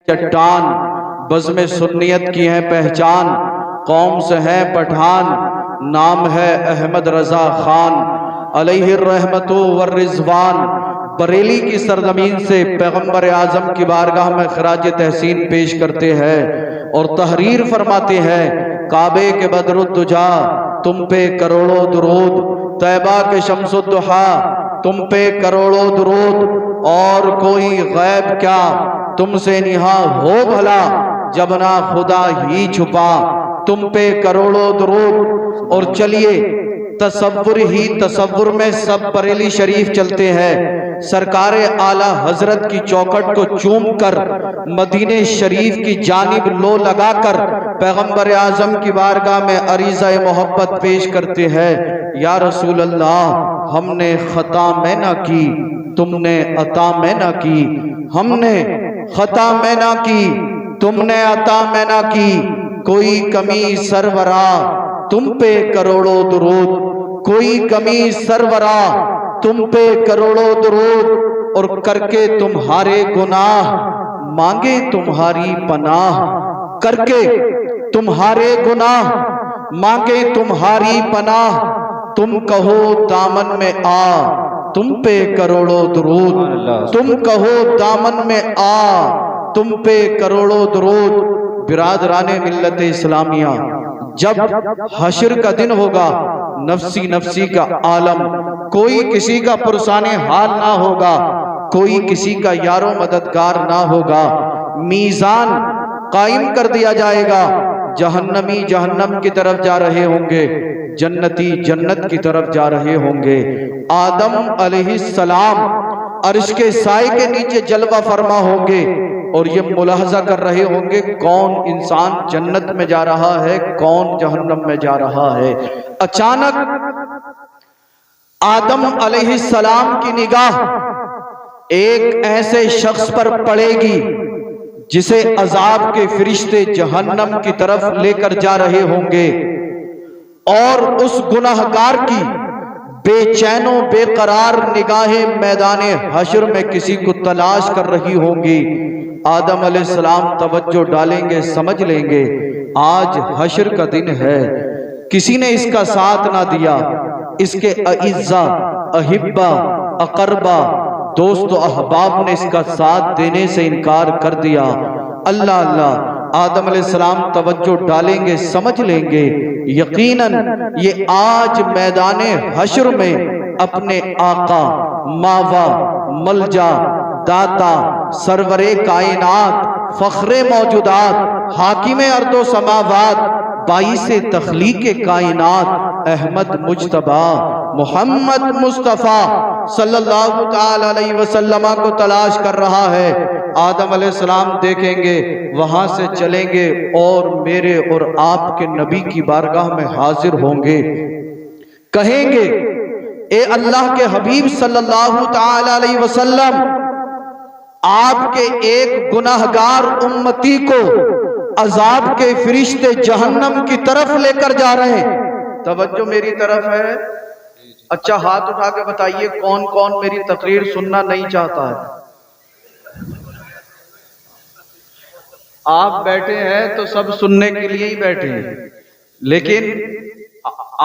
چٹان، بزم سنیت کی ہے پہچان، قوم سے ہے پٹھان، نام ہے احمد رضا خان علیہ الرحمت والرضوان۔ بریلی کی سرزمین سے پیغمبر اعظم کی بارگاہ میں خراج تحسین پیش کرتے ہیں اور تحریر فرماتے ہیں، کعبے کے بدر الدجا تم پہ کروڑوں درود، طیبہ کے شمس الضحا تم پہ کروڑوں درود، اور کوئی غیب کیا تم سے نہا ہو بھلا، جب نہ خدا ہی چھپا تم پہ کروڑوں درود۔ اور چلیے تصور ہی تصور میں سب بریلی شریف چلتے ہیں، سرکار اعلیٰ حضرت کی چوکھٹ کو چوم کر مدینہ شریف کی جانب لو لگا کر پیغمبر اعظم کی بارگاہ میں عریضہ محبت پیش کرتے ہیں، یا رسول اللہ ہم نے خطا میں نہ کی، تم نے عطا میں نہ کی، ہم نے خطا میں نہ کی، تم نے عطا میں نہ کی، کوئی کمی سرورا تم پہ کروڑوں درود، کوئی کمی سرورا تم پہ کروڑوں درود، اور کر کے تمہارے گناہ مانگے تمہاری پناہ، کر کے تمہارے گناہ مانگے تمہاری پناہ، تم کہو دامن میں آ تم پہ کروڑوں درود، تم کہو دامن میں آ تم پہ کروڑوں درود۔ برادران ملت اسلامیہ، جب حشر کا دن ہوگا، نفسی نفسی کا عالم، کوئی کسی کا پرسان حال نہ ہوگا، کوئی کسی کا یار و مددگار نہ ہوگا، میزان قائم کر دیا جائے گا، جہنمی جہنم کی طرف جا رہے ہوں گے، جنتی جنت کی طرف جا رہے ہوں گے۔ آدم علیہ السلام عرش کے سائے کے نیچے جلوہ فرما ہوں گے اور یہ ملاحظہ کر رہے ہوں گے کون انسان جنت میں جا رہا ہے، کون جہنم میں جا رہا ہے۔ اچانک آدم علیہ السلام کی نگاہ ایک ایسے شخص پر پڑے گی جسے عذاب کے فرشتے جہنم کی طرف لے کر جا رہے ہوں گے، اور اس گناہگار کی بے چین و بے قرار نگاہیں میدان حشر میں کسی کو تلاش کر رہی ہوں گی۔ آدم علیہ السلام توجہ ڈالیں گے، سمجھ لیں گے آج حشر کا دن ہے، کسی نے اس کا ساتھ نہ دیا، اس کے اعزاء احبا اقربا دوست و احباب نے اس کا ساتھ دینے سے انکار کر دیا۔ اللہ اللہ، آدم علیہ السلام توجہ ڈالیں گے، سمجھ لیں گے یقیناً یہ آج میدان حشر میں اپنے آقا، ماوا، ملجا، داتا، سرور کائنات، فخر موجودات، حاکم ارض و سماوات، باعث تخلیق کائنات، احمد مجتبی محمد مصطفیٰ صلی اللہ تعالی علیہ وسلم کو تلاش کر رہا ہے۔ آدم علیہ السلام دیکھیں گے، وہاں سے چلیں گے اور میرے اور آپ کے نبی کی بارگاہ میں حاضر ہوں گے، کہیں گے اے اللہ کے حبیب صلی اللہ تعالی علیہ وسلم، آپ کے ایک گناہگار امتی کو عذاب کے فرشتے جہنم کی طرف لے کر جا رہے ہیں۔ توجہ میری طرف ہے؟ اچھا ہاتھ اٹھا کے بتائیے کون کون میری تقریر سننا نہیں چاہتا ہے؟ آپ بیٹھے ہیں تو سب سننے کے لیے ہی بیٹھے ہیں، لیکن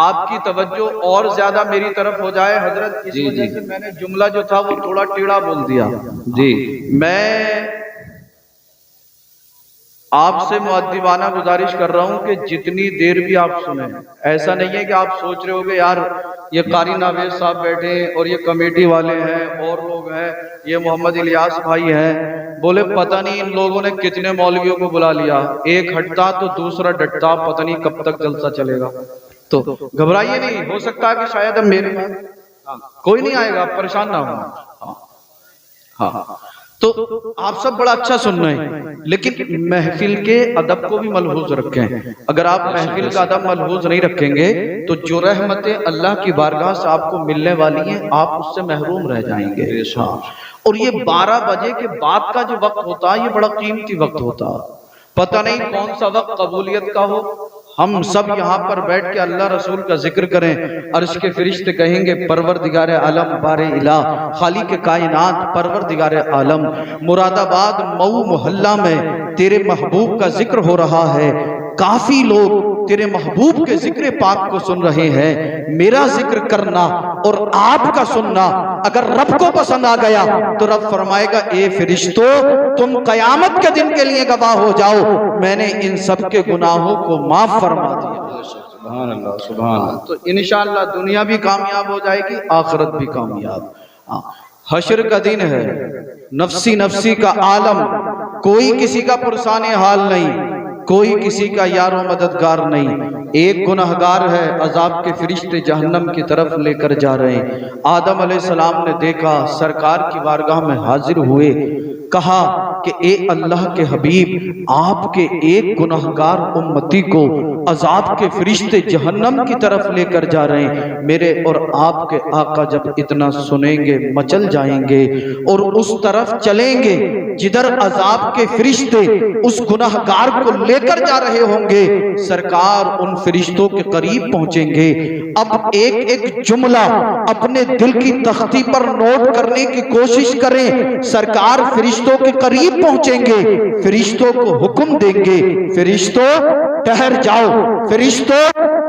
آپ کی توجہ اور زیادہ میری طرف ہو جائے حضرت، اس وجہ سے میں نے جملہ جو تھا وہ تھوڑا ٹیڑھا بول دیا۔ میں آپ سے مؤدبانہ گزارش کر رہا ہوں کہ جتنی دیر بھی آپ سنیں، ایسا نہیں ہے کہ آپ سوچ رہے ہو کہ یار یہ قاری ناویز صاحب بیٹھے ہیں اور یہ کمیٹی والے ہیں اور لوگ ہیں، یہ محمد الیاس بھائی ہیں، بولے پتہ نہیں ان لوگوں نے کتنے مولویوں کو بلا لیا، ایک ہٹتا تو دوسرا ڈٹتا، پتہ نہیں کب تک جلسہ چلے گا۔ تو گھبرائیے نہیں، ہو سکتا ہے کہ شاید اب میرے کوئی نہیں آئے گا، پریشان نہ ہو۔ ہاں تو آپ سب بڑا اچھا سن رہے ہیں، لیکن محفل کے ادب کو بھی ملحوظ رکھیں۔ اگر آپ محفل کا ادب ملحوظ نہیں رکھیں گے تو جو رحمتیں اللہ کی بارگاہ سے آپ کو ملنے والی ہیں آپ اس سے محروم رہ جائیں گے۔ اور یہ 12 بجے کے بعد کا جو وقت ہوتا ہے یہ بڑا قیمتی وقت ہوتا ہے، پتہ نہیں کون سا وقت قبولیت کا ہو، ہم سب یہاں پر بیٹھ کے اللہ رسول کا ذکر کریں، عرش کے فرشتے کہیں گے پروردگار عالم بار الہ خالق کائنات پروردگار عالم، مراد آباد مئو محلہ میں تیرے محبوب کا ذکر ہو رہا ہے، کافی لوگ تیرے محبوب کے ذکر پاک کو سن رہے ہیں، میرا ذکر کرنا اور آپ کا سننا اگر رب کو پسند آ گیا تو رب فرمائے گا اے فرشتو تم قیامت کے دن کے لیے گواہ ہو جاؤ، میں نے ان سب کے گناہوں کو معاف فرما دیا۔ سبحان اللہ سبحان اللہ۔ تو انشاءاللہ دنیا بھی کامیاب ہو جائے گی، آخرت بھی کامیاب۔ حشر کا دن ہے، نفسی نفسی کا عالم، کوئی کسی کا پرسان حال نہیں، کوئی کسی کا یار و مددگار نہیں، ایک گناہگار ہے، عذاب کے فرشتے جہنم کی طرف لے کر جا رہے ہیں۔ آدم علیہ السلام نے دیکھا، سرکار کی بارگاہ میں حاضر ہوئے، کہا کہ اے اللہ کے حبیب آپ کے ایک گناہگار امتی کو عذاب کے فرشتے جہنم کی طرف لے کر جا رہے ہیں، میرے اور آپ کے آقا جب اتنا سنیں گے مچل جائیں گے اور اس طرف چلیں گے جدھر عذاب کے فرشتے اس گناہگار کو لے کر جا رہے ہوں گے، سرکار ان فرشتوں کے قریب پہنچیں گے۔ اب ایک ایک جملہ اپنے دل کی تختی پر نوٹ کرنے کی کوشش کریں، سرکار فرشتوں کے قریب پہنچیں گے، فرشتوں کو حکم دیں گے فرشتوں ٹھہر جاؤ، فرشتوں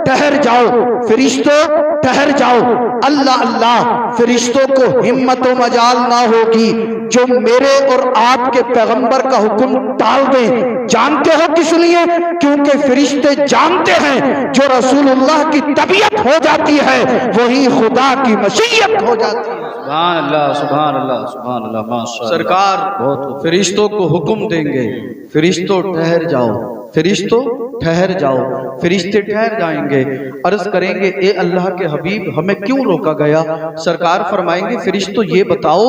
ٹھہر جاؤ، فرشتوں ٹھہر جاؤ۔ اللہ اللہ، فرشتوں کو ہمت و مجال نہ ہوگی جو میرے اور آپ کے پیغمبر کا حکم ٹال دیں۔ جانتے ہو کس لیے؟ کیونکہ فرشتے جانتے ہیں جو رسول اللہ کی طبیعت ہو جاتی ہے وہی خدا کی مشیت ہو جاتی ہے۔ سبحان اللہ سبحان اللہ سبحان اللہ، ماشاء اللہ۔ سرکار فرشتوں کو حکم دیں گے فرشتوں ٹھہر جاؤ، فرشتوں ٹھہر جاؤ، فرشتے ٹھہر جائیں گے، عرض کریں گے اے اللہ کے حبیب ہمیں کیوں روکا گیا؟ سرکار فرمائیں گے فرشتوں یہ بتاؤ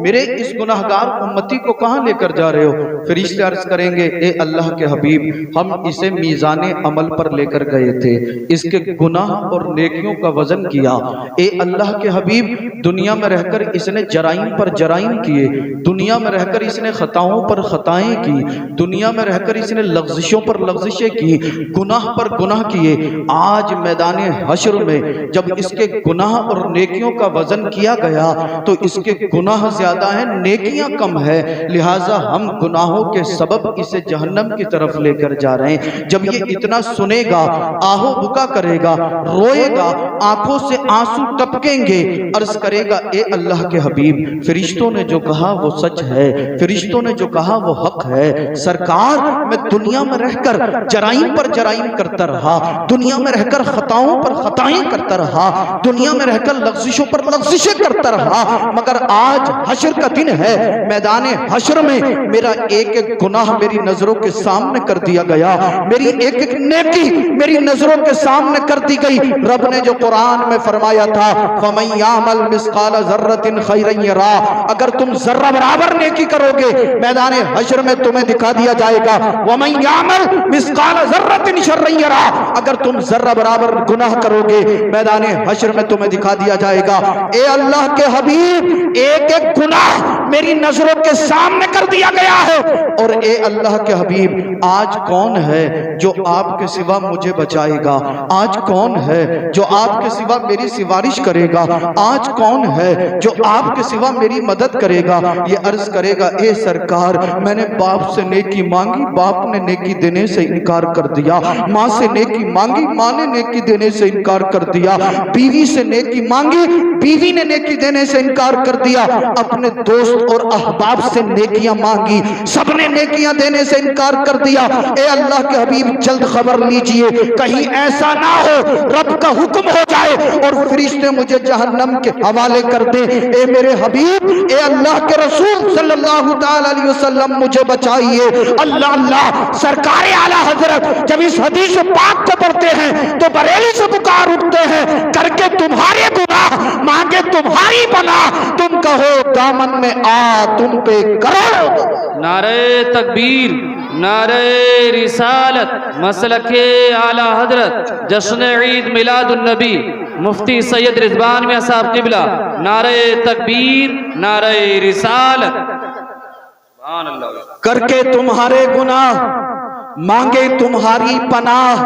میرے اس گناہگار امتی کو کہاں لے کر جا رہے ہو؟ فرشتے عرض کریں گے اے اللہ کے حبیب ہم اسے میزان عمل پر لے کر گئے تھے، اس کے گناہ اور نیکیوں کا وزن کیا، اے اللہ کے حبیب دنیا میں رہ کر اس نے جرائم پر جرائم کیے، دنیا میں رہ کر اس نے خطاؤں پر خطائیں کی، دنیا میں رہ کر اس نے لغزشوں پر لغزشیں کی، گناہ پر گناہ کیے۔ آج میدان حشر میں جب اس کے گناہ اور نیکیوں کا وزن کیا گیا تو اس کے گناہ زیادہ ہیں، نیکیاں کم ہے، لہٰذا ہم گناہوں کے سبب اسے جہنم کی طرف لے کر جا رہے ہیں۔ جب یہ اتنا سنے گا آہو بکا کرے گا، روئے گا، آنکھوں سے آنسو ٹپکیں گے، عرض کرے گا اے اللہ کے حبیب فرشتوں نے جو کہا وہ سچ ہے، فرشتوں نے جو کہا وہ حق ہے، سرکار میں دنیا میں رہ کر جرائم پر جرائم کرتا رہا، دنیا میں رہ کر خطاؤں پر خطائیں کرتا رہا، دنیا میں رہ کر لغزشوں پر لغزشیں کرتا رہا، مگر آج حشر کا دن ہے، میدان حشر میں میرا ایک ایک گناہ میری نظروں کے سامنے کر دیا گیا، میری ایک ایک نیکی میری نظروں کے سامنے کر دی گئی۔ رب نے جو قرآن میں فرمایا تھا فَمَن يَعْمَلْ مِثْقَالَ ذَرَّةٍ خَيْرًا يَرَهُ، اگر تم ذرہ برابر نیکی کرو گے میدان حشر میں تمہیں دکھا دیا جائے گا، وَمَن يَعْمَلْ مِثْقَالَ ذَرَّةٍ شَرًّا يَرَهُ، اگر تم ذرہ برابر گناہ کرو گے میدان حشر میں تمہیں دکھا دیا جائے گا۔ اے اللہ کے حبیب ایک ایک گناہ میری نظروں کے سامنے کر دیا گیا ہے، اور اے اللہ کے حبیب آج کون ہے جو آپ کے سوا مجھے بچائے گا؟ آج کون ہے جو آپ کے سوا میری سفارش کرے گا؟ آج کون ہے جو آپ کے سوا میری مدد کرے گا؟ یہ عرض کرے گا اے سرکار میں نے باپ سے نیکی مانگی، باپ نے نیکی دینے سے انکار کر دیا، ماں سے نیکی مانگی، ماں نے نیکی دینے سے انکار کر دیا، بیوی سے نیکی مانگی، بیوی نے نیکی دینے سے انکار کر دیا، اپنے دوست اور احباب سے نیکیاں مانگی، سب نے نیکیاں دینے سے انکار کر دیا۔ اے اللہ کے حبیب جلد خبر لیجئے کہیں ایسا نہ ہو رب کا حکم ہو جائے اور فرشتے مجھے جہنم کے حوالے کر دے۔ اے میرے حبیب، اے اللہ کے رسول صلی اللہ تعالی علیہ وسلم مجھے بچائیے۔ اللہ اللہ، سرکار اعلیٰ حضرت جب اس حدیث پاک کو پڑھتے ہیں تو بریلی سے پکار اٹھتے ہیں، کر کے تمہارے گناہ مانگے تمہاری پناہ، تم کہو دامن میں آ تم پہ کرو۔ نعرہ تکبیر، نعرہ رسالت، مسلک اعلیٰ حضرت جشن عید میلاد النبی مفتی سید رضوان میاں صاحب قبلہ، نعرہ تکبیر، نعرہ رسالت۔ سبحان اللہ۔ کر کے تمہارے گناہ مانگے تمہاری پناہ،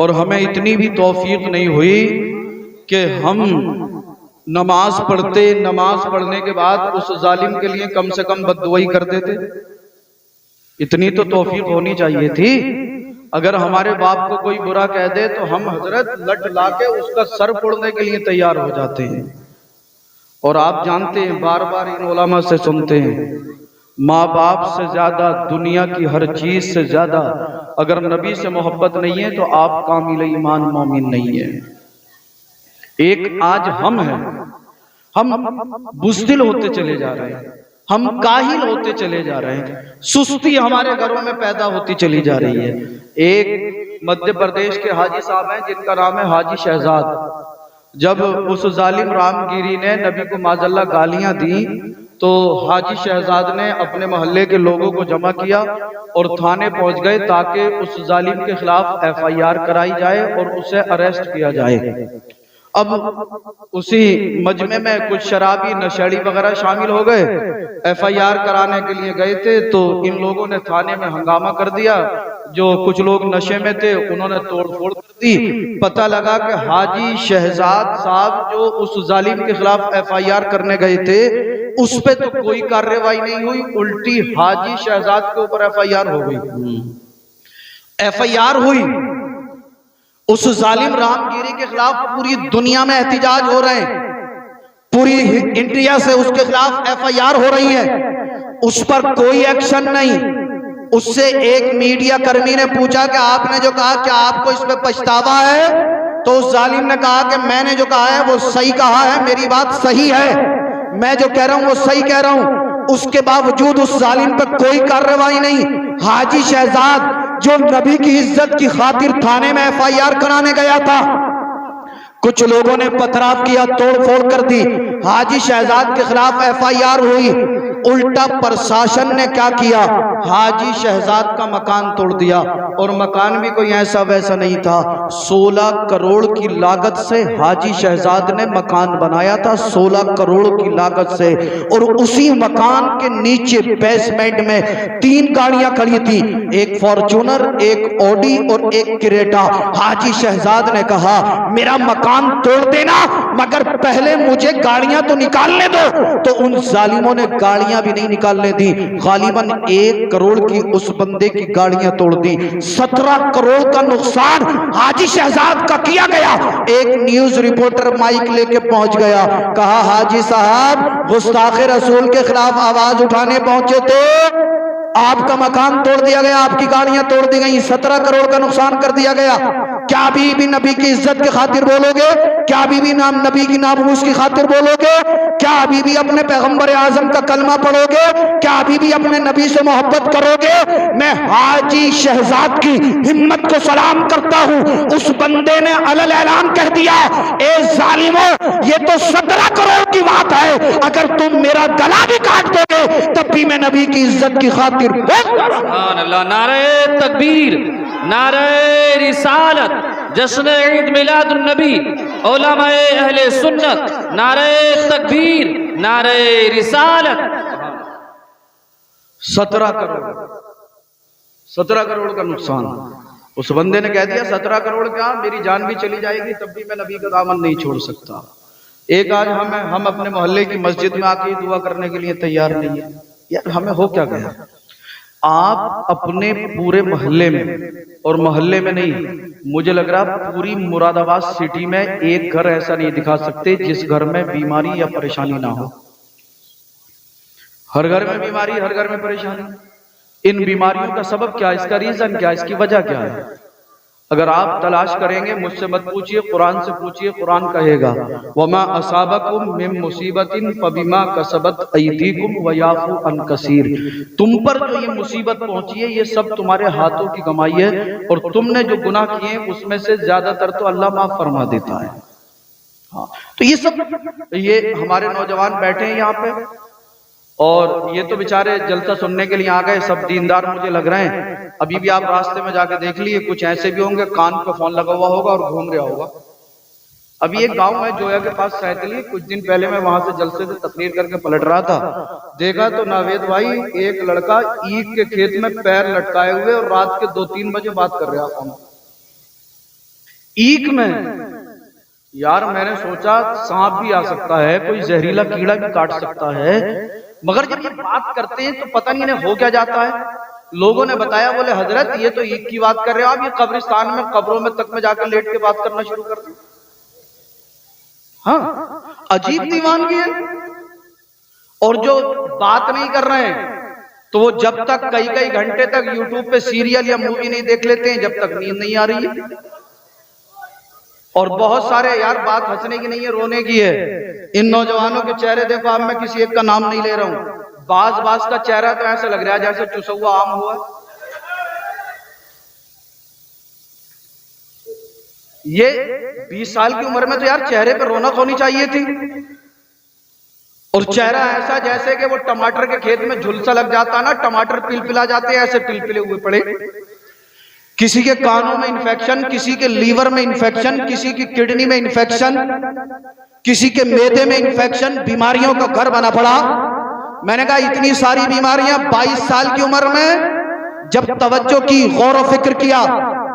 اور ہمیں اتنی بھی توفیق نہیں ہوئی کہ ہم نماز پڑھنے کے بعد اس ظالم کے لیے کم سے کم بددعائی کر دیتے۔ اتنی تو توفیق ہونی چاہیے تھی۔ اگر ہمارے باپ کو کوئی برا کہہ دے تو ہم حضرت لٹ لا کے اس کا سر پھوڑنے کے لیے تیار ہو جاتے ہیں۔ اور آپ جانتے ہیں، بار بار ان علماء سے سنتے ہیں، ماں باپ سے زیادہ، دنیا کی ہر چیز سے زیادہ اگر نبی سے محبت نہیں ہے تو آپ کامل ایمان مومن نہیں ہیں۔ ایک آج ہم ہیں، ہم بزدل ہوتے چلے جا رہے ہیں، ہم کاہل ہوتے چلے جا رہے ہیں، سستی ہمارے گھروں میں پیدا ہوتی چلی جا رہی ہے۔ ایک مدھیہ پردیش کے حاجی صاحب ہیں جن کا نام ہے حاجی شہزاد۔ جب اس ظالم رام گیری نے نبی کو معاذ اللہ گالیاں دیں تو حاجی شہزاد نے اپنے محلے کے لوگوں کو جمع کیا اور تھانے پہنچ گئے تاکہ اس ظالم کے خلاف FIR کرائی جائے اور اسے اریسٹ کیا جائے۔ اب اسی مجمع میں کچھ شرابی نشیڑی وغیرہ شامل ہو گئے، FIR کرانے کے لیے گئے تھے تو ان لوگوں نے تھانے میں ہنگامہ کر دیا۔ جو کچھ لوگ نشے میں تھے انہوں نے توڑ پھوڑ کر دی۔ پتہ لگا کہ حاجی شہزاد صاحب جو اس ظالم کے خلاف FIR کرنے گئے تھے اس پہ تو کوئی کارروائی نہیں ہوئی، الٹی حاجی شہزاد کے اوپر FIR ہو گئی۔ FIR ہوئی، اس ظالم رام گیری کے خلاف پوری دنیا میں احتجاج ہو رہے ہیں، پوری انڈیا سے اس کے خلاف FIR ہو رہی ہے، اس پر کوئی ایکشن نہیں۔ اس سے ایک میڈیا کرمی نے پوچھا کہ آپ نے جو کہا کیا آپ کو اس پہ پچھتاوا ہے؟ تو اس ظالم نے کہا کہ میں نے جو کہا ہے وہ صحیح کہا ہے، میری بات صحیح ہے، میں جو کہہ رہا ہوں وہ صحیح کہہ رہا ہوں۔ اس کے باوجود اس ظالم پر کوئی کارروائی نہیں۔ حاجی شہزاد جو نبی کی عزت کی خاطر تھانے میں FIR کرانے گیا تھا، کچھ لوگوں نے پتھراف کیا، توڑ پھوڑ کر دی، حاجی شہزاد کے خلاف FIR ہوئی، الٹا پرشاسن نے کیا کیا، حاجی شہزاد کا مکان توڑ دیا۔ اور مکان بھی کوئی ایسا ویسا نہیں تھا، 16 کروڑ کی لاگت سے حاجی شہزاد نے مکان بنایا تھا، 16 کروڑ کی لاگت سے۔ اور اسی مکان کے نیچے بیسمنٹ میں 3 گاڑیاں کھڑی تھی، ایک فارچونر، ایک اوڈی اور ایک کریٹا۔ حاجی شہزاد نے کہا میرا مکان توڑ دینا مگر پہلے مجھے گاڑیاں تو نکالنے دو، تو ان ظالموں نے گاڑیاں بھی نہیں نکالنے دی، غالباً 1 کروڑ کی اس بندے کی گاڑیاں توڑ دی۔ 17 کروڑ کا نقصان حاجی شہزاد کا کیا گیا۔ ایک نیوز رپورٹر مائک لے کے پہنچ گیا، کہا حاجی صاحب گستاخ رسول کے خلاف آواز اٹھانے پہنچے تھے، آپ کا مکان توڑ دیا گیا، آپ کی گاڑیاں توڑ دی گئیں، 17 کروڑ کا نقصان کر دیا گیا۔ کیا ابھی بھی نبی کی عزت کی خاطر بولو گے؟ کیا ابھی بھی نبی کی ناموس کی خاطر بولو گے؟ کیا ابھی بھی اپنے پیغمبر اعظم کا کلمہ پڑھو گے؟ کیا ابھی بھی اپنے نبی سے محبت کرو گے؟ میں حاجی شہزاد کی ہمت کو سلام کرتا ہوں، اس بندے نے علل اعلان کہہ دیا اے ظالموں یہ تو 17 کروڑ کی بات ہے، اگر تم میرا گلا بھی کاٹ دو گے تب بھی میں نبی کی عزت کی خاطر سبحان اللہ۔ نعرہ تکبیر، نعرہ رسالت، جشن عید میلاد النبی، علماء اہل سنت، نعرہ تکبیر، نعرہ رسالت۔ 17 کروڑ کا نقصان۔ اس بندے نے کہہ دیا 17 کروڑ کیا، میری جان بھی چلی جائے گی تب بھی میں نبی کا دامن نہیں چھوڑ سکتا۔ ایک آج ہم اپنے محلے کی مسجد میں آ کے دعا کرنے کے لیے تیار نہیں ہے، یار ہمیں ہو کیا گیا؟ آپ اپنے پورے محلے میں، اور محلے میں نہیں، مجھے لگ رہا پوری مراد آباد سٹی میں ایک گھر ایسا نہیں دکھا سکتے جس گھر میں بیماری یا پریشانی نہ ہو۔ ہر گھر میں بیماری، ہر گھر میں پریشانی۔ ان بیماریوں کا سبب کیا، اس کا ریزن کیا، اس کی وجہ کیا ہے؟ اگر آپ تلاش کریں گے، مجھ سے مت پوچھئے، قرآن سے پوچھئے، قرآن کہے گا وَمَا أَصَابَكُم مِّن مُّصِيبَةٍ فَبِمَا كَسَبَتْ أَيْدِيكُمْ وَيَعْفُو عَن كَثِيرٍ۔ تم پر جو یہ مصیبت پہنچی ہے یہ سب تمہارے ہاتھوں کی کمائی ہے، اور تم نے جو گناہ کیے اس میں سے زیادہ تر تو اللہ معاف فرما دیتا ہے۔ تو یہ سب، یہ ہمارے نوجوان بیٹھے ہیں یہاں پہ، اور یہ تو بیچارے جلسہ سننے کے لیے آ گئے، سب دیندار مجھے لگ رہے ہیں۔ ابھی بھی آپ راستے میں جا کے دیکھ لیے، کچھ ایسے بھی ہوں گے کان پہ فون لگا ہوا ہوگا اور گھوم رہا ہوگا۔ ابھی ایک گاؤں ہے جویا کے پاس سیتلی، کچھ دن پہلے میں وہاں سے جلسے سے تقریر کر کے پلٹ رہا تھا، دیکھا تو ناوید بھائی ایک لڑکا اینٹ کے کھیت میں پیر لٹکائے ہوئے اور رات کے 2-3 بجے بات کر رہا تھا۔ ایک میں یار میں نے سوچا سانپ بھی آ سکتا ہے، کوئی زہریلا کیڑا بھی کاٹ سکتا ہے، مگر جب یہ بات کرتے ہیں تو پتہ نہیں انہیں ہو کیا جاتا ہے۔ لوگوں نے بتایا، بولے حضرت یہ تو عید کی بات کر رہے ہو آپ، یہ قبرستان میں قبروں میں تک میں جا کر لیٹ کے بات کرنا شروع کر دیں۔ ہاں عجیب دیوانگی ہے۔ اور جو بات نہیں کر رہے ہیں تو وہ جب تک کئی گھنٹے تک یوٹیوب پہ سیریل یا مووی نہیں دیکھ لیتے ہیں جب تک نیند نہیں آ رہی ہے۔ اور بہت سارے یار بات ہنسنے کی نہیں ہے، رونے کی ہے۔ ان نوجوانوں کے چہرے دیکھو، اب میں کسی ایک کا نام نہیں لے رہا ہوں، بعض کا چہرہ تو ایسا لگ رہا ہے جیسے چسا ہوا آم ہوا۔ یہ 20 سال کی عمر میں تو یار چہرے پہ رونق ہونی چاہیے تھی، اور چہرہ ایسا جیسے کہ وہ ٹماٹر کے کھیت میں جھلسا لگ جاتا نا، ٹماٹر پلپلا جاتے ہیں، ایسے پلپلے ہوئے پڑے۔ کسی کے کانوں میں انفیکشن، کسی کے لیور میں انفیکشن، کسی کی کڈنی میں انفیکشن، کسی کے معدے میں انفیکشن، بیماریوں کا گھر بنا پڑا۔ میں نے کہا اتنی ساری بیماریاں 22 سال کی عمر میں جب توجہ کی، غور و فکر کیا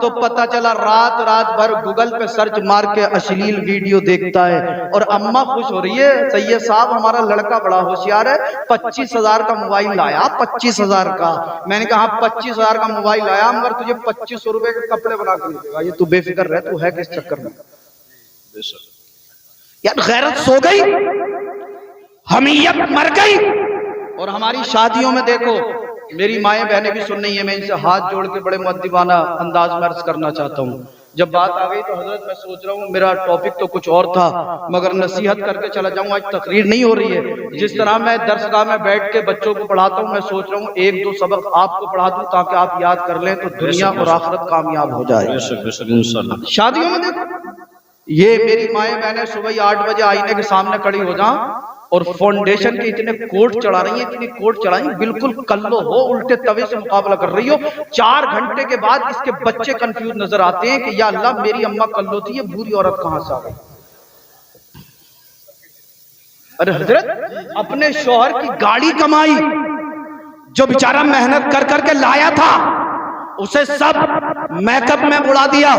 تو پتا چلا رات بھر گوگل پہ سرچ مار کے اشلیل ویڈیو دیکھتا ہے۔ اور اماں خوش ہو رہی ہے، سید صاحب ہمارا لڑکا بڑا ہوشیار ہے، 25,000 کا موبائل لایا، 25,000 کا۔ میں نے کہا 25,000 کا موبائل لایا مگر تجھے 2500 روپے کے کپڑے بنا کے دے گا، یہ تو بے فکر رہ، تو ہے کس چکر میں؟ یار غیرت سو گئی، حمیت مر گئی۔ اور ہماری شادیوں میں دیکھو، میری مائیں بہنیں بھی سن رہی ہیں، میں ان سے ہاتھ جوڑ کے بڑے مؤدبانہ انداز میں عرض کرنا چاہتا ہوں۔ جب بات آ گئی تو حضرت میں سوچ رہا ہوں میرا ٹاپک تو کچھ اور تھا، مگر نصیحت کر کے چلا جاؤں، آج تقریر نہیں ہو رہی ہے۔ جس طرح میں درسگاہ میں بیٹھ کے بچوں کو پڑھاتا ہوں، میں سوچ رہا ہوں 1-2 سبق آپ کو پڑھا دوں تاکہ آپ یاد کر لیں تو دنیا اور آخرت کامیاب ہو جائے۔ شادیوں میں دیکھو، یہ میری مائیں بہنیں صبح 8 بجے آئینے کے سامنے کھڑی ہو جائیں اور فاؤنڈیشن کے اتنے کوٹ چڑھا رہی ہیں، اتنی کوٹ چڑھائیں بالکل کلو ہو، الٹے توے سے مقابلہ کر رہی ہو۔ 4 گھنٹے کے بعد اس کے بچے کنفیوز نظر آتے ہیں کہ یا اللہ میری اماں کلو تھی، یہ بوری عورت کہاں سے آ گئی؟ ارے حضرت اپنے شوہر کی گاڑی کمائی جو بیچارہ محنت کر کے لایا تھا، اسے سب میک اپ میں اڑا دیا،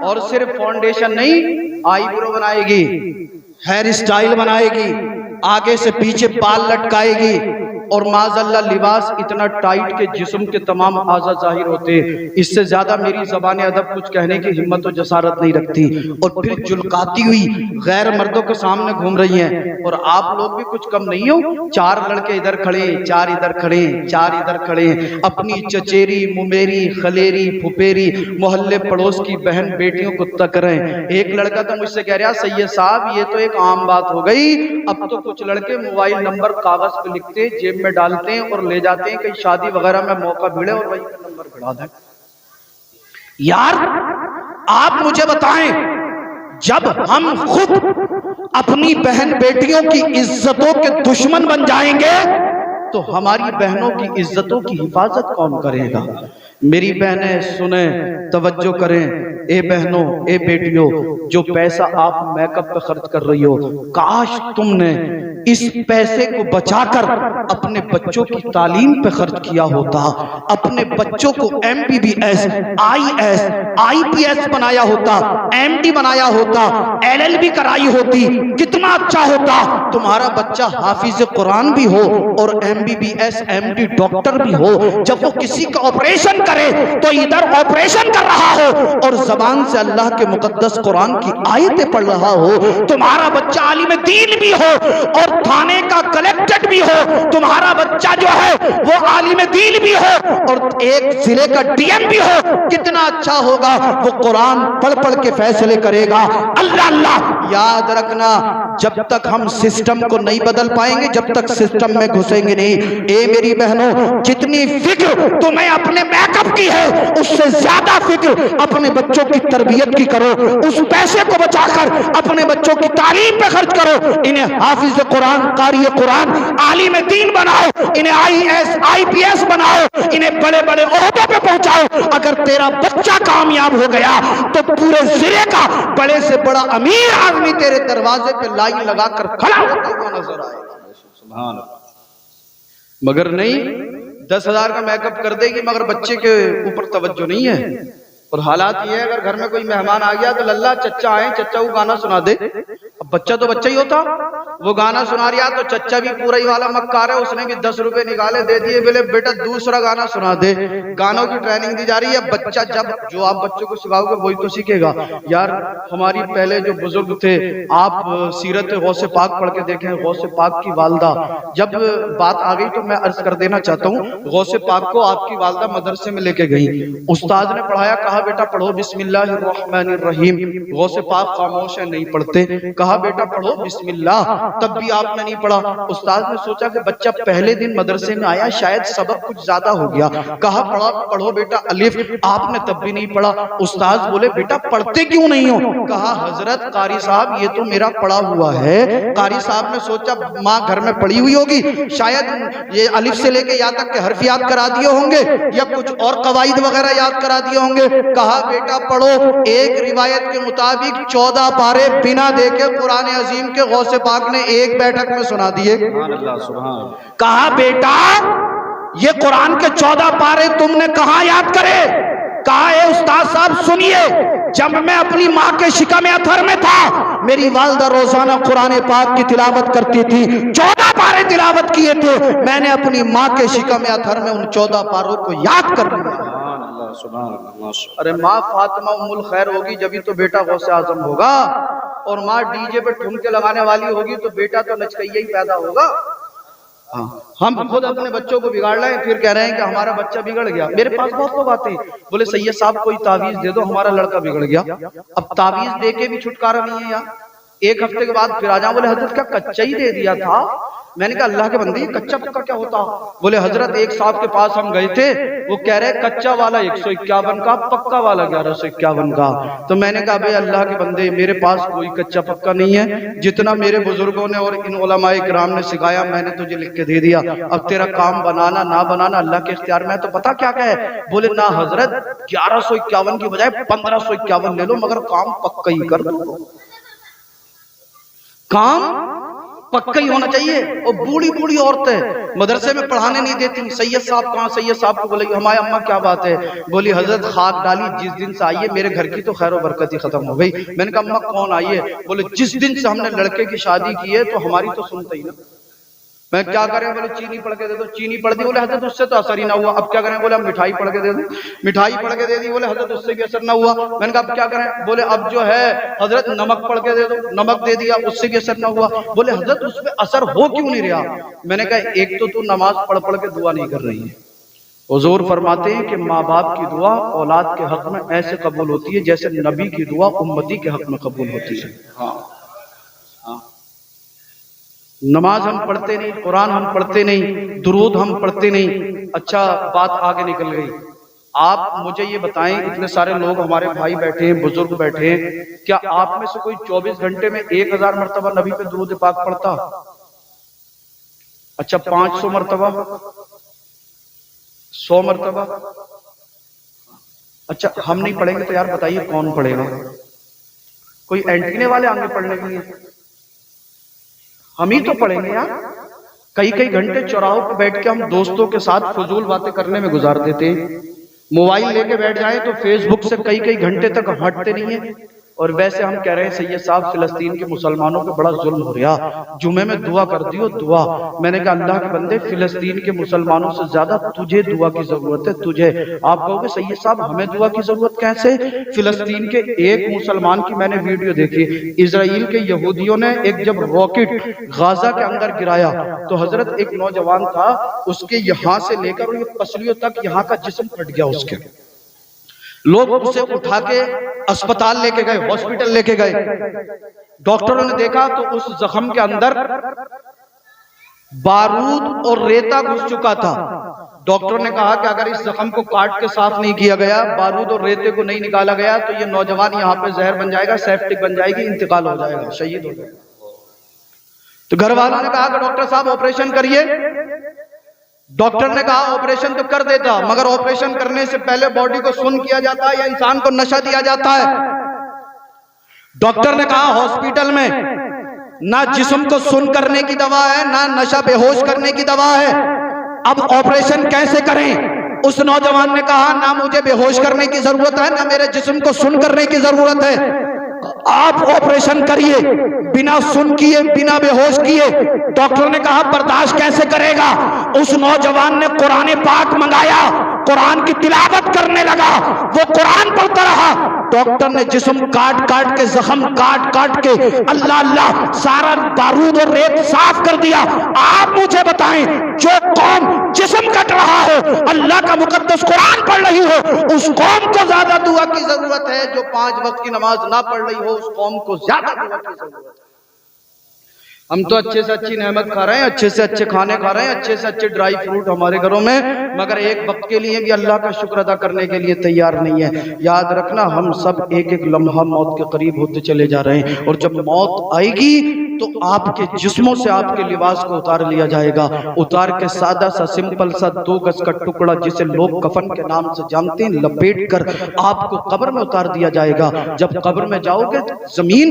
اور صرف فاؤنڈیشن نہیں، آئی برو بنائے گی، ہیئر سٹائل بنائے گی، آگے سے پیچھے بال لٹکائے گی، اور معاذ اللہ لباس اتنا ٹائٹ کہ جسم کے تمام اعضاء ظاہر ہوتے۔ اس سے زیادہ میری زبان ادب کچھ کہنے کی ہمت و جسارت نہیں رکھتی، اور پھر جلکاتی ہوئی غیر مردوں کے سامنے گھوم رہی ہیں۔ اور آپ لوگ بھی کچھ کم نہیں ہو، 4 لڑکے ادھر کھڑے، 4 ادھر کھڑے، 4 ادھر کھڑے، اپنی چچیری، ممیری، خلیری، پھپیری، محلے پڑوس کی بہن بیٹیوں کو تک رہے ہیں۔ ایک لڑکا تو مجھ سے کہہ رہا سید صاحب یہ تو ایک عام بات ہو گئی، اب تو کچھ لڑکے موبائل نمبر کاغذ پہ لکھتے جیب میں ڈالتے ہیں اور لے جاتے ہیں کہیں شادی وغیرہ میں موقع بھیڑے اور وہی کا نمبر بڑھا دیں۔ یار آپ مجھے بتائیں، جب ہم خود اپنی بہن بیٹیوں کی عزتوں کے دشمن بن جائیں گے تو ہماری بہنوں کی عزتوں کی حفاظت کون کرے گا؟ میری بہنیں سنیں، توجہ کریں، اے بہنوں، اے بیٹیوں، جو پیسہ آپ میک اپ پہ خرچ کر رہی ہو، کاش تم نے اس پیسے کو بچا کر اپنے بچوں کی تعلیم پہ خرچ کیا ہوتا، اپنے بچوں کو MBBS، IS، IPS بنایا ہوتا، MD بنایا ہوتا، LLB کرائی ہوتی، کتنا اچھا ہوتا۔ تمہارا بچہ حافظ قرآن بھی ہو اور MBBS MD ڈاکٹر بھی ہو، جب وہ کسی کا آپریشن کرے تو ادھر آپریشن کر رہا ہو اور زبان سے اللہ کے مقدس قرآن کی آیتیں پڑھ رہا ہو۔ تمہارا بچہ عالم دین بھی ہو اور تھانے کا کلیکٹر بھی ہو، تمہارا بچہ جو ہے وہ عالم دین بھی ہو اور ایک ضلع کا DM بھی ہو، کتنا اچھا ہوگا۔ وہ قرآن پڑھ کے فیصلے کرے گا۔ اللہ اللہ یاد رکھنا، جب تک ہم سسٹم کو نہیں بدل پائیں گے، جب تک سسٹم میں گھسیں گے نہیں۔ اے میری بہنوں، جتنی فکر تمہیں اپنے میک اپ کی ہے اس سے زیادہ فکر اپنے بچوں کی تربیت کی کرو۔ اس پیسے کو بچا کر اپنے بچوں کی تعلیم پہ خرچ کرو، انہیں حافظ قرآن، قاری قرآن، عالم دین بناؤ، انہیں IAS IPS بناؤ، انہیں بڑے بڑے عہدوں پہ پہنچاؤ۔ اگر تیرا بچہ کامیاب ہو گیا تو پورے ضلع کا بڑے سے بڑا امیر آدمی تیرے دروازے پہ لائن لگا کر کھڑا ہوتا ہوا نظر آئے گا۔ سبحان اللہ۔ مگر نہیں، 10,000 کا میک اپ کر دے گی مگر بچے کے اوپر توجہ نہیں ہے۔ اور حالات یہ ہے اگر گھر میں کوئی مہمان آ گیا تو للہ چچا آئے، چچا کو گانا سنا دے. اب بچہ تو بچہ ہی ہوتا، وہ گانا سنا رہا تو چچا بھی پورا ہی والا مکار ہے، اس نے بھی 10 روپے نکالے دے دیے، بولے بیٹا دوسرا گانا سنا دے. گانوں کی ٹریننگ دی جا رہی ہے. بچہ جب جو آپ بچوں کو سکھاؤ گے وہی تو سیکھے گا. یار ہماری پہلے جو بزرگ تھے، آپ سیرت غوث پاک پڑھ کے دیکھیں. غوث پاک کی والدہ جب بات آ گئی تو میں عرض کر دینا چاہتا ہوں، غوث پاک کو آپ کی والدہ مدرسے میں لے کے گئی. استاد نے پڑھایا، کہا بیٹا پڑھو بسم اللہ الرحمن الرحیم. غوث پاک خاموش ہے، نہیں پڑھتے. کہا بیٹا پڑھو بسم اللہ، تب بھی آپ نے نہیں پڑھا. استاد نے سوچا کہ بچہ پہلے دن مدرسے میں آیا، شاید سبق کچھ زیادہ ہو گیا. کہا پڑھو بیٹا الف، آپ نے تب بھی نہیں پڑھا. استاد بولے بیٹا پڑھتے کیوں نہیں ہو؟ کہا حضرت قاری صاحب یہ تو میرا پڑھا ہوا ہے. قاری صاحب نے سوچا ماں گھر میں پڑھی ہوئی ہوگی، شاید یہ الف سے لے کے یا تک کے حرف یاد کرا دیے ہوں گے یا کچھ اور قواعد وغیرہ یاد کرا دیے ہوں گے. کہا بیٹا پڑھو. ایک روایت کے مطابق 14 پارے بنا دیکھے قرآن عظیم کے غوث پاک نے ایک بیٹھک میں سنا دیے. کہا بیٹا یہ قرآن کے 14 پارے تم نے کہاں یاد کرے؟ کہا اے استاد صاحب سنیے، جب میں اپنی ماں کے شکم اتھر میں تھا میری والدہ روزانہ قرآن پاک کی تلاوت کرتی تھی، 14 پارے تلاوت کیے تھے. میں نے اپنی ماں کے شکم اتھر میں ان 14 پاروں کو یاد کر لیا. ارے ماں فاطمہ ام الخیر ہوگی جبھی تو بیٹا غوث اعظم ہوگا، اور ماں ڈی جے پہ ٹھمکے لگانے والی ہوگی تو بیٹا تو نچکیا ہی پیدا ہوگا. ہم خود اپنے بچوں کو بگاڑ لیں پھر کہہ رہے ہیں کہ ہمارا بچہ بگڑ گیا. میرے پاس بہت لوگ آتے ہیں، بولے سید صاحب کوئی تعویذ دے دو ہمارا لڑکا بگڑ گیا. اب تعویذ دے کے بھی چھٹکارا نہیں ہے یار. ایک ہفتے کے بعد پھر آ جاؤں، بولے حضرت کیا کچا ہی دے دیا تھا؟ میں نے کہا اللہ کے بندے یہ کچا پکا کیا ہوتا؟ بولے حضرت ایک صاحب کے پاس ہم گئے تھے، وہ کہہ رہے کچا والا 151 کا، پکا والا 1151 کا. تو میں نے کہا بھئی اللہ کے بندے میرے پاس کوئی کچا پکا نہیں ہے، جتنا میرے بزرگوں نے اور ان علماء کرام نے سکھایا میں نے تجھے لکھ کے دے دیا. اب تیرا کام بنانا نہ بنانا اللہ کے اختیار میں. تو پتا کیا ہے؟ بولے نہ حضرت 1151 کی بجائے 1551 لے لو مگر کام پکا ہی کر دو. کام پکا ہی ہونا چاہیے. اور بوڑھی بوڑھی عورتیں مدرسے میں پڑھانے نہیں دیتی. سید صاحب کہاں؟ سید صاحب کو بولے ہماری اماں کیا بات ہے؟ بولی حضرت خاک ڈالی جس دن سے آئیے میرے گھر کی تو خیر و برکت ہی ختم ہو گئی. میں نے کہا اماں کون آئیے؟ بولے جس دن سے ہم نے لڑکے کی شادی کی ہے تو ہماری تو سنتا ہی نا. میں کیا کریں؟ بولے چینی پڑھ کے دے دو. چینی پڑھ دی. بولے حضرت اس سے تو اثر ہی نہ ہوا. اب کیا کریں؟ بولے ہم مٹھائی پڑھ کے دے دو. مٹھائی پڑھ کے دے دی. بولے حضرت اس سے بھی اثر نہ ہوا. میں نے کہا اب کیا کریں؟ بولے اب جو ہے حضرت نمک پڑھ کے دے دو. نمک دے دیا، اس سے بھی اثر نہ ہوا. بولے حضرت اس پہ اثر ہو کیوں نہیں رہا؟ میں نے کہا ایک تو نماز پڑھ پڑھ کے دعا نہیں کر رہی ہے. حضور فرماتے ہیں کہ ماں باپ کی دعا اولاد کے حق میں ایسے قبول ہوتی ہے جیسے نبی کی دعا امتی کے حق میں قبول ہوتی ہے. نماز ہم پڑھتے نہیں، قرآن ہم پڑھتے نہیں، درود ہم پڑھتے نہیں. اچھا بات آگے نکل گئی. آپ مجھے یہ بتائیں اتنے سارے لوگ ہمارے بھائی بیٹھے ہیں، بزرگ بیٹھے ہیں، کیا آپ میں سے کوئی 24 گھنٹے میں 1000 مرتبہ نبی پہ درود پاک پڑھتا؟ اچھا 500 مرتبہ، 100 مرتبہ؟ اچھا ہم نہیں پڑھیں گے تو یار بتائیے کون پڑھے گا؟ کوئی اینٹینے والے آگے پڑھنے کے لیے؟ ہم ہی تو پڑھیں گے یار. کئی گھنٹے چوراہوں پہ بیٹھ کے ہم دوستوں کے ساتھ فضول باتیں کرنے میں گزار دیتے. موبائل لے کے بیٹھ جائیں تو فیس بک سے کئی گھنٹے تک ہٹتے نہیں ہیں. اور ویسے ہم کہہ رہے ہیں سید صاحب فلسطین کے مسلمانوں پہ بڑا ظلم ہو رہا، جمعے میں دعا کر دیو دعا. میں نے کہا اللہ کے بندے فلسطین کے مسلمانوں سے زیادہ تجھے دعا کی ضرورت ہے. تجھے آپ کہو گے سید صاحب ہمیں دعا کی ضرورت کیسے؟ فلسطین کے ایک مسلمان کی میں نے ویڈیو دیکھی. اسرائیل کے یہودیوں نے ایک جب راکٹ غزہ کے اندر گرایا تو حضرت ایک نوجوان تھا، اس کے یہاں سے لے کر یہ پسلیوں تک یہاں کا جسم پھٹ گیا. اس کے لوگ اسے اٹھا کے اسپتال لے کے گئے، ہاسپٹل لے کے گئے. ڈاکٹروں نے دیکھا تو اس زخم کے اندر بارود اور ریتا گھس چکا تھا. ڈاکٹر نے کہا کہ اگر اس زخم کو کاٹ کے صاف نہیں کیا گیا، بارود اور ریتے کو نہیں نکالا گیا تو یہ نوجوان یہاں پہ زہر بن جائے گا، سیپٹک بن جائے گی، انتقال ہو جائے گا، شہید ہو جائے گا. تو گھر والوں نے کہا کہ ڈاکٹر صاحب آپریشن کریے. ڈاکٹر نے کہا آپریشن تو کر دیتا مگر آپریشن کرنے سے پہلے باڈی کو سن کیا جاتا ہے یا انسان کو نشہ دیا جاتا ہے. ڈاکٹر نے کہا ہاسپٹل میں نہ جسم کو سن کرنے کی دوا ہے نہ نشہ بے ہوش کرنے کی دوا ہے، اب آپریشن کیسے کریں؟ اس نوجوان نے کہا نہ مجھے بے ہوش کرنے کی ضرورت ہے نہ میرے جسم کو سن کرنے کی ضرورت ہے، آپ آپریشن کریے، بنا سن کیے بنا بے ہوش کیے۔ ڈاکٹر نے کہا برداشت کیسے کرے گا؟ اس نوجوان نے قرآن پاک منگایا، قرآن کی تلاوت کرنے لگا، وہ قرآن پڑھتا رہا۔ ڈاکٹر نے جسم کاٹ کاٹ کے، زخم کاٹ کاٹ کے، اللہ اللہ سارا بارود اور ریت صاف کر دیا۔ آپ مجھے بتائیں، جو قوم جسم کٹ رہا ہو، اللہ کا مقدس قرآن پڑھ رہی ہو، اس قوم کو زیادہ دعا کی ضرورت ہے۔ جو 5 وقت کی نماز نہ پڑھ رہی ہو، اس قوم کو زیادہ دعا کی ضرورت ہے۔ ہم تو اچھے سے اچھی نعمت کھا رہے ہیں، اچھے سے اچھے کھانے کھا رہے ہیں، اچھے سے اچھے ڈرائی فروٹ ہمارے گھروں میں، مگر ایک وقت کے لیے بھی اللہ کا شکر ادا کرنے کے لیے تیار نہیں ہے۔ یاد رکھنا، ہم سب ایک ایک لمحہ موت کے قریب ہوتے چلے جا رہے ہیں، اور جب موت آئے گی تو آپ کے جسموں سے آپ کے لباس کو اتار لیا جائے گا، اتار کے سادہ سا سمپل سا 2 گز کا ٹکڑا جسے لوگ کفن کے نام سے جانتے ہیں، لپیٹ کر آپ کو قبر میں اتار دیا جائے گا۔ جب قبر میں جاؤ گے، زمین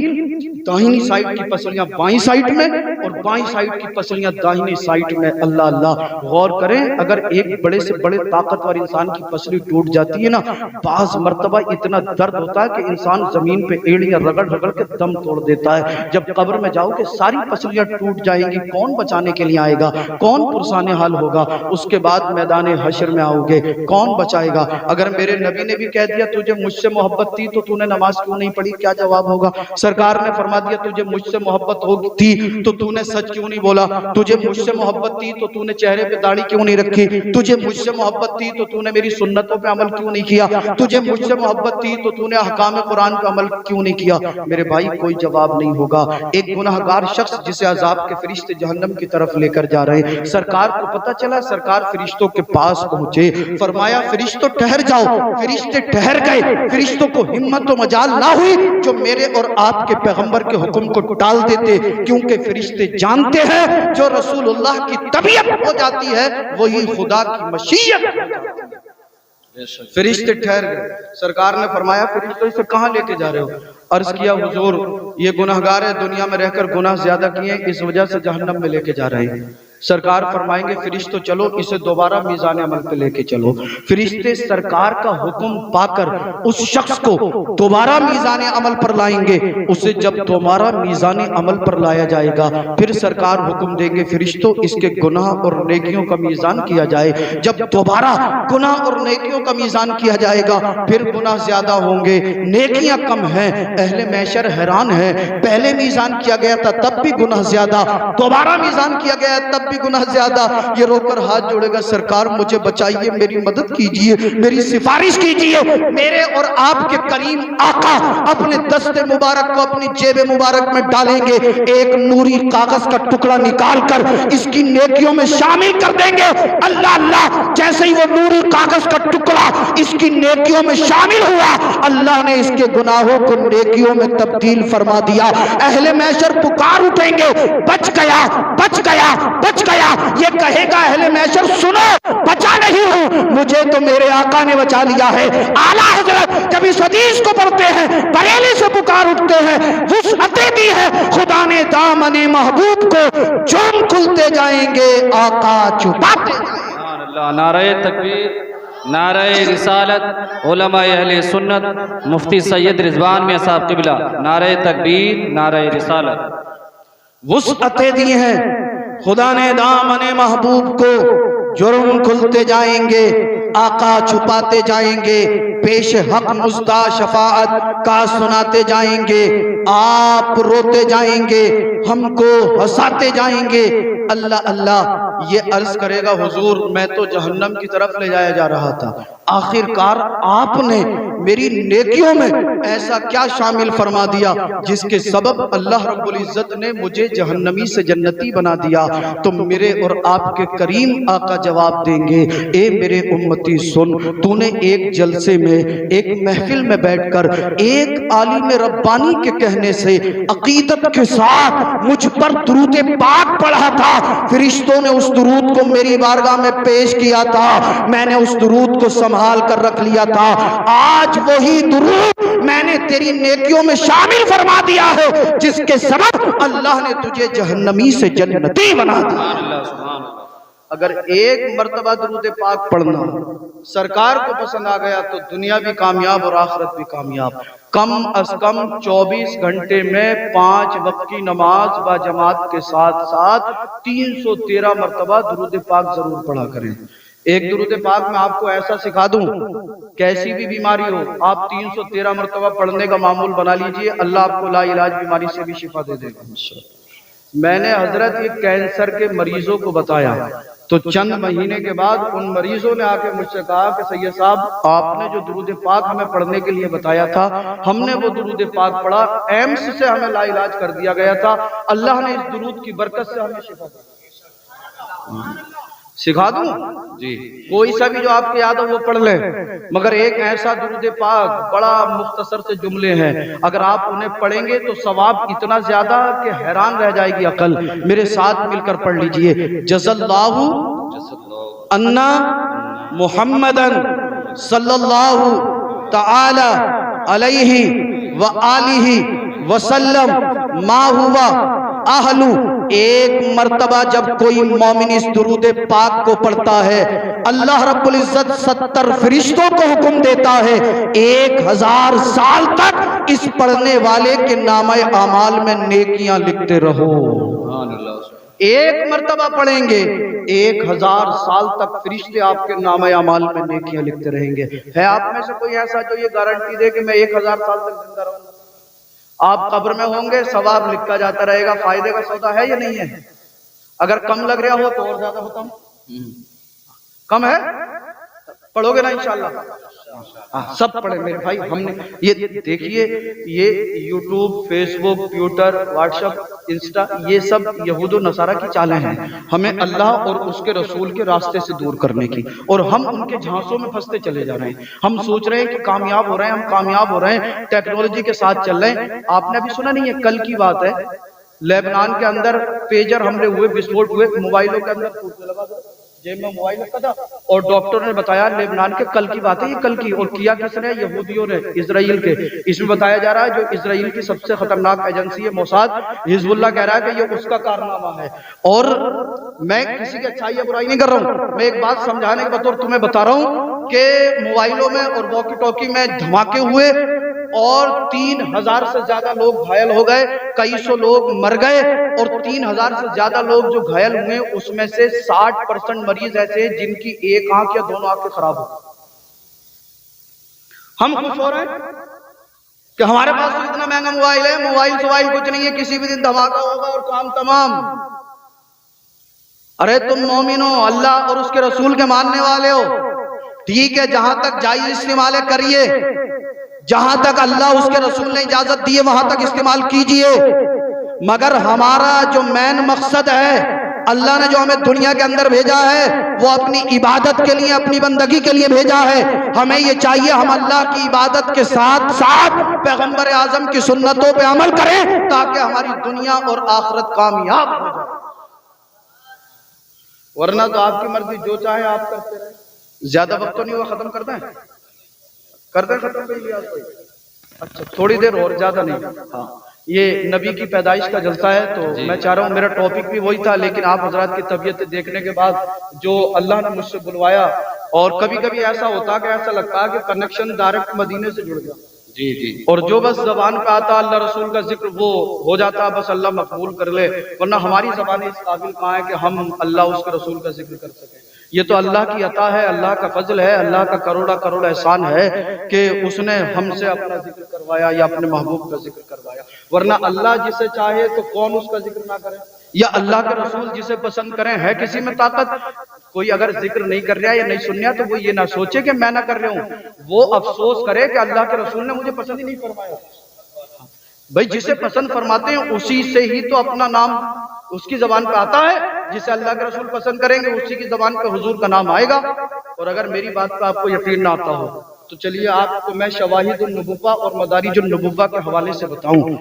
داہنی سائیڈ کی پسلیاں بائیں سائیڈ میں اور بائیں سائیڈ کی پسلیاں داہنی سائیڈ میں۔ اللہ اللہ، غور کریں، اگر ایک بڑے سے بڑے طاقتور انسان کی پسلی ٹوٹ جاتی ہے نا، بعض مرتبہ اتنا درد ہوتا ہے کہ انسان زمین پہ ایڑیاں رگڑ رگڑ کے دم توڑ دیتا ہے۔ جب قبر میں جاؤ کہ ساری پسلیاں ٹوٹ جائیں گی، کون بچانے کے لیے آئے گا؟ کون پرسان حال ہوگا؟ اس کے بعد میدان حشر میں آؤ گے، کون بچائے گا؟ اگر میرے نبی نے بھی کہہ دیا تجھے مجھ سے محبت تھی تو نے نماز کیوں نہیں پڑھی، کیا جواب ہوگا؟ سرکار نے فرما دیا تجھے مجھ سے محبت تھی تو نے سچ کیوں نہیں بولا؟ تجھے مجھ سے محبت تھی تو نے چہرے پہ داڑھی کیوں نہیں رکھی؟ تجھے مجھ سے محبت تھی تو نے میری سنتوں پہ عمل کیوں نہیں کیا؟ تجھے مجھ سے محبت تھی تو نے احکام قرآن پہ عمل کیوں نہیں کیا؟ میرے بھائی، کوئی جواب نہیں ہوگا۔ ایک گناہگار شخص جسے عذاب کے فرشتے جہنم کی طرف لے کر جا رہے ہیں، سرکار کو پتہ چلا، سرکار فرشتوں کے پاس پہنچے، فرمایا فرشتوں ٹھہر جاؤ۔ فرشتے ٹھہر گئے، فرشتوں کو ہمت و مجال نہ ہوئی جو میرے اور آپ کے پیغمبر کے حکم کو ٹال دیتے، کیونکہ فرشتے جانتے ہیں جو رسول اللہ کی طبیعت ہو جاتی ہے وہی خدا کی مشیت ہو جاتی ہے۔ فرشتے ٹھہر گئے، سرکار نے فرمایا فرشتوں اسے کہاں لے کے جا رہے ہو؟ عرض کیا حضور یہ گناہگار ہے، دنیا میں رہ کر گناہ زیادہ کیے، اس وجہ سے جہنم میں لے کے جا رہے ہیں۔ سرکار فرمائیں گے فرشتوں چلو اسے دوبارہ میزان عمل پہ لے کے چلو۔ فرشتے سرکار کا حکم پا کر اس شخص کو دوبارہ میزان عمل پر لائیں گے۔ اسے جب دوبارہ میزان عمل پر لایا جائے گا، پھر سرکار حکم دیں گے فرشتوں اس کے گناہ اور نیکیوں کا میزان کیا جائے۔ جب دوبارہ گناہ اور نیکیوں کا میزان کیا جائے گا، پھر گناہ زیادہ ہوں گے، نیکیاں کم ہیں۔ اہل محشر حیران ہے، پہلے میزان کیا گیا تھا تب بھی گناہ زیادہ، دوبارہ میزان کیا گیا تب بھی گناہ زیادہ۔ یہ رو کر ہاتھ جوڑے گا، سرکار مجھے بچائیے، میری مدد کیجئے، میری سفارش کیجئے۔ میرے اور آپ کے کریم آقا اپنے دست مبارک کو اپنی جیب مبارک میں ڈالیں گے، ایک نوری کاغذ کا ٹکڑا نکال کر اس کی نیکیوں میں شامل کر دیں گے۔ اللہ اللہ، جیسے ہی وہ نوری کاغذ کا ٹکڑا اس کی نیکیوں میں شامل ہوا، اللہ نے اس کے گناہوں کو نیکیوں میں تبدیل فرما دیا۔ اہل محشر پکار اٹھیں گے، بچ گیا بچ گیا بچ گیا۔ یہ کہے گا اہل محشر سنو، بچا نہیں ہوں، مجھے تو میرے آقا نے بچا لیا ہے۔ اعلیٰ حضرت جب اس حدیث کو پڑھتے ہیں، بریلی سے پکار اٹھتے ہیں، وسعتیں دی ہے خدا نے دامن محبوب کو، جرم کھلتے جائیں گے آقا چھپاتے جائیں گے۔ نعرہ تکبیر، نعرہ رسالت، علماء اہل سنت، مفتی سید رضوان میاں صاحب قبلہ، نعرہ تکبیر، نعرہ رسالت۔ وسعتیں دی ہیں خدا نے دامن محبوب کو، جرم کھلتے جائیں گے آقا چھپاتے جائیں گے، پیش حق مزدہ شفاعت کا سناتے جائیں گے، آپ روتے جائیں گے، ہم کو ہنساتے جائیں گے۔ اللہ اللہ یہ عرض کرے گا حضور میں تو جہنم کی طرف لے جایا جا رہا تھا، آخر کار آپ نے میری نیکیوں میں ایسا کیا شامل فرما دیا جس کے سبب اللہ رب العزت نے مجھے جہنمی سے جنتی بنا دیا؟ تو میرے اور آپ کے کریم آقا جواب دیں گے، اے میرے امتی سن، تو نے ایک جلسے میں، ایک محفل میں بیٹھ کر ایک عالم ربانی کے کہنے سے عقیدت کے ساتھ مجھ پر درود پاک پڑھا تھا، فرشتوں نے اس درود کو میری بارگاہ میں پیش کیا تھا، میں نے اس درود کو سنبھال کر رکھ لیا تھا، آج وہی درود میں نے تیری نیکیوں میں شامل فرما دیا ہے جس کے سبب اللہ نے تجھے جہنمی سے جنتی بنا دیا۔ اگر ایک مرتبہ درود پاک پڑھنا سرکار کو پسند آ گیا تو دنیا بھی کامیاب اور آخرت بھی کامیاب۔ کم از کم 24 گھنٹے میں 5 وقت کی نماز با جماعت کے ساتھ ساتھ 313 مرتبہ درود پاک ضرور پڑھا کریں۔ ایک درود پاک میں آپ کو ایسا سکھا دوں، کیسی بھی بیماری ہو آپ 313 مرتبہ پڑھنے کا معمول بنا لیجئے، اللہ آپ کو لا علاج بیماری سے بھی شفا دے دے گا۔ میں نے حضرت یہ کینسر کے مریضوں کو بتایا تو چند مہینے کے بعد ان مریضوں نے آ کے مجھ سے کہا کہ سید صاحب آپ نے جو درود پاک ہمیں پڑھنے کے لیے بتایا تھا ہم نے وہ درود پاک پڑھا، ایمس سے ہمیں لا علاج کر دیا گیا تھا، اللہ نے اس درود کی برکت سے ہمیں شفا دی۔ سکھا دوں جی، کوئی سا بھی جو آپ کے یاد ہو وہ پڑھ لیں، مگر ایک ایسا درود پاک بڑا مختصر سے جملے ہیں، اگر آپ انہیں پڑھیں گے تو ثواب اتنا زیادہ کہ حیران رہ جائے گی عقل۔ میرے ساتھ مل کر پڑھ لیجئے، جزا اللہ انا محمدن صلی اللہ تعالی علیہ وآلہ وسلم ما ہوا اہلو۔ ایک مرتبہ جب کوئی مومن اس درود پاک کو پڑھتا ہے اللہ رب العزت 70 فرشتوں کو حکم دیتا ہے 1000 سال تک اس پڑھنے والے کے نامہ اعمال میں نیکیاں لکھتے رہو۔ ایک مرتبہ پڑھیں گے 1000 سال تک فرشتے آپ کے نامہ اعمال میں نیکیاں لکھتے رہیں گے۔ ہے آپ میں سے کوئی ایسا جو یہ گارنٹی دے کہ میں 1000 سال تک زندہ رہوں گا؟ آپ قبر میں ہوں گے ثواب لکھا جاتا رہے گا، فائدے کا سودا ہے یا نہیں ہے؟ اگر کم لگ رہا ہو تو اور زیادہ ہوتا ہوں، کم ہے پڑھو گے نا انشاءاللہ؟ سب پڑھیں میرے بھائی۔ ہم نے یہ دیکھیے، یہ یوٹیوب، فیس بک، ٹویٹر، واٹس ایپ، انسٹا، یہ سب یہود و نصارہ کی چالیں ہیں ہمیں اللہ اور اس کے رسول کے راستے سے دور کرنے کی، اور ہم ان کے جھانسوں میں پھنستے چلے جا رہے ہیں۔ ہم سوچ رہے ہیں کہ کامیاب ہو رہے ہیں، ہم کامیاب ہو رہے ہیں، ٹیکنالوجی کے ساتھ چل رہے ہیں۔ آپ نے ابھی سنا نہیں ہے، کل کی بات ہے، لیبنان کے اندر پیجر حملے ہوئے، وسفوٹ ہوئے، موبائلوں کے اندر پھوٹنے لگا، جیب میں موبائل رکھا تھا، اور ڈاکٹر نے بتایا لیبنان کے کل کی بات ہے، یہ کل کی، اور کیا کس نے؟ یہودیوں نے، اسرائیل کے۔ اس میں بتایا جا رہا ہے جو اسرائیل کی سب سے خطرناک ایجنسی ہے موساد، حزب اللہ کہہ رہا ہے کہ یہ اس کا کارنامہ ہے۔ اور میں کسی کی اچھائی یا برائی نہیں کر رہا ہوں، میں ایک بات سمجھانے کے بطور تمہیں بتا رہا ہوں کہ موبائلوں میں اور واکی ٹاکی میں دھماکے ہوئے اور 3000 سے زیادہ لوگ گھائل ہو گئے، کئی سو لوگ مر گئے، اور 3000 سے زیادہ لوگ جو گھائل ہوئے اس میں سے 60% مریض ایسے ہیں جن کی ایک آنکھ یا دونوں آنکھیں خراب ہو۔ ہم خوش ہو رہے ہیں کہ ہمارے پاس تو اتنا مہنگا موبائل ہے، موبائل کچھ نہیں ہے، کسی بھی دن دھماکہ ہوگا اور کام تمام۔ ارے تم مومنو، اللہ اور اس کے رسول کے ماننے والے ہو، ٹھیک ہے، جہاں تک جائز استعمال کریے، جہاں تک اللہ اس کے رسول نے اجازت دی ہے وہاں تک استعمال کیجئے، مگر ہمارا جو مین مقصد ہے، اللہ نے جو ہمیں دنیا کے اندر بھیجا ہے وہ اپنی عبادت کے لیے، اپنی بندگی کے لیے بھیجا ہے۔ ہمیں یہ چاہیے ہم اللہ کی عبادت کے ساتھ ساتھ پیغمبر اعظم کی سنتوں پہ عمل کریں تاکہ ہماری دنیا اور آخرت کامیاب ہو جائے، ورنہ تو آپ کی مرضی جو چاہے آپ کرتے رہیں۔ زیادہ وقت تو نہیں ہوا، ختم کرتے ہیں ختم کر لیا؟ اچھا تھوڑی دیر اور، زیادہ نہیں۔ ہاں، یہ نبی کی پیدائش کا جلسہ ہے تو میں چاہ رہا ہوں، میرا ٹاپک بھی وہی تھا لیکن آپ حضرات کی طبیعت دیکھنے کے بعد جو اللہ نے مجھ سے بلوایا، اور کبھی کبھی ایسا ہوتا کہ ایسا لگتا کہ کنیکشن ڈائریکٹ مدینے سے جڑ گیا، اور جو بس زبان پہ آتا اللہ رسول کا ذکر وہ ہو جاتا، بس اللہ مقبول کر لے، ورنہ ہماری زبانیں اس قابل کہاں ہے کہ ہم اللہ اس کے رسول کا ذکر کر سکیں۔ یہ تو اللہ کی عطا ہے، اللہ کا فضل ہے، اللہ کا کروڑا کروڑ احسان ہے کہ اس نے ہم سے اپنا ذکر کروایا یا اپنے محبوب کا ذکر کروایا، ورنہ اللہ جسے چاہے تو کون اس کا ذکر نہ کرے، یا اللہ کے رسول جسے پسند کریں، ہے کسی میں طاقت؟ کوئی اگر ذکر نہیں کر رہا یا نہیں سن رہا تو وہ یہ نہ سوچے کہ میں نہ کر رہا ہوں، وہ افسوس کرے کہ اللہ کے رسول نے مجھے پسند ہی نہیں فرمایا۔ بھئی جسے پسند فرماتے ہیں اسی سے ہی تو اپنا نام اس کی زبان پہ آتا ہے، جسے اللہ کے رسول پسند کریں گے اسی کی زبان پہ حضور کا نام آئے گا۔ اور اگر میری بات پہ آپ کو یقین نہ آتا ہو تو چلیے آپ کو میں شواہد النبوہ اور مدارج النبوہ کے حوالے سے بتاؤں۔